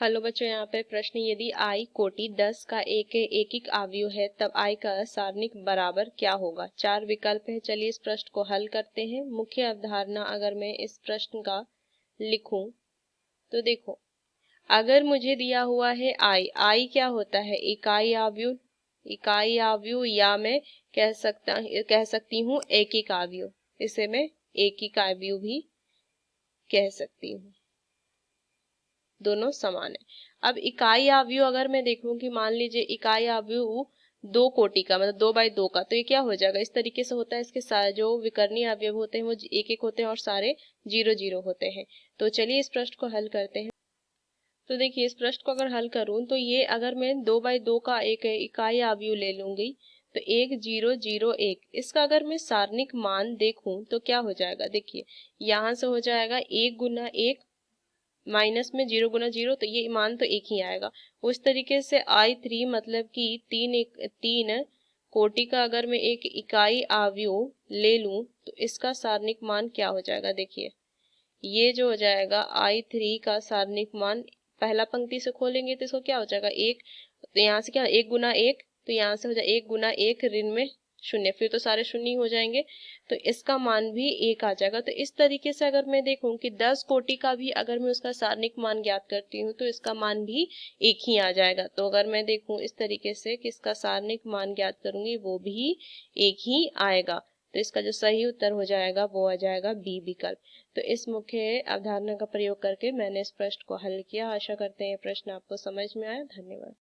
Hello बच्चों, यहाँ पे प्रश्न यदि आई कोटि 10 का एक अवयव है तब आई का सारणिक बराबर क्या होगा। चार विकल्प है। चलिए इस प्रश्न को हल करते हैं। मुख्य अवधारणा अगर मैं इस प्रश्न का लिखूं तो देखो, अगर मुझे दिया हुआ है आई क्या होता है, इकाई अवयव या मैं कह सकती हूँ एक अवयव। इसे मैं एक अवयव भी कह सकती हूँ, दोनों समान है। अब इकाई अवयव अगर मैं देखूं कि मान लीजिए इकाई अवयव दो कोटि का मतलब 2 बाई 2 का, तो ये क्या हो जाएगा, इस तरीके से होता है। इसके सारे जो विकर्णीय अवयव होते हैं वो एक एक होते हैं और सारे 0 0 होते हैं। तो चलिए इस प्रश्न को हल करते हैं। तो देखिए, इस प्रश्न को अगर हल करूं तो ये अगर मैं 2 बाई 2 का एक इकाई अवयव ले लूंगी तो 1 0 0 1, इसका अगर मैं सारणिक मान देखूं तो क्या हो जाएगा। देखिए, यहाँ से हो जाएगा 1 गुना 1 माइनस में 0 गुना 0, तो ये मान तो एक ही आएगा। उस तरीके से I3 मतलब कि तीन कोटि का अगर मैं एक इकाई अवयव ले लूं तो इसका सारणिक मान क्या हो जाएगा। देखिए, ये जो हो जाएगा I3 का सारणिक मान, पहला पंक्ति से खोलेंगे तो इसको क्या हो जाएगा, एक, तो यहाँ से क्या 1 गुना 1, तो यहाँ से हो जाए 1 गुना 1 ऋण में 0, फिर तो सारे शून्य ही हो जाएंगे, तो इसका मान भी 1 आ जाएगा। तो इस तरीके से अगर मैं देखूं कि 10 कोटि का भी अगर मैं उसका सारणिक मान ज्ञात करती हूँ तो इसका मान भी 1 ही आ जाएगा। तो अगर मैं देखूं इस तरीके से कि इसका सारणिक मान ज्ञात करूंगी वो भी 1 ही आएगा। तो इसका जो सही उत्तर हो जाएगा वो आ जाएगा बी विकल्प। तो इस मुख्य अवधारणा का प्रयोग करके मैंने इस प्रश्न को हल किया। आशा करते हैं ये प्रश्न आपको समझ में आया। धन्यवाद।